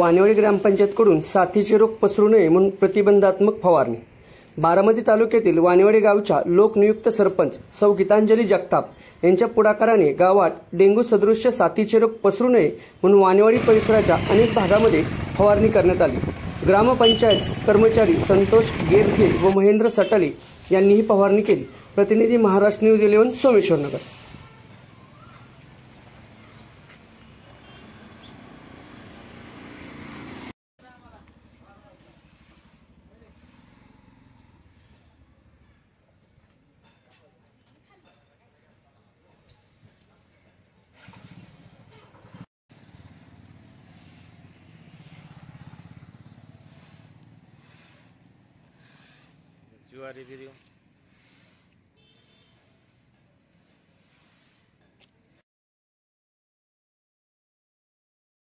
वानेवाडी ग्रामपंचायतकडून साथीचे रोग पसरू नये म्हणून प्रतिबंधात्मक फवारणी। बारामती तालुक्यातील वानेवाडी गावच्या लोकनियुक्त सरपंच सौ गीतांजली जगताप यांच्या पुढाकाराने गावात डेंग्यू सदृश्य साथीचे रोग पसरू नये म्हणून वानेवाडी परिसराच्या अनेक भागामध्ये फवारणी करण्यात आली। ग्रामपंचायत कर्मचारी संतोष गेरगे व महेंद्र सटाले यांनी ही फवारणी केली। प्रतिनिधी महाराष्ट्र न्यूज 11 सोमेश्वर नगर। जुआरी वीडियो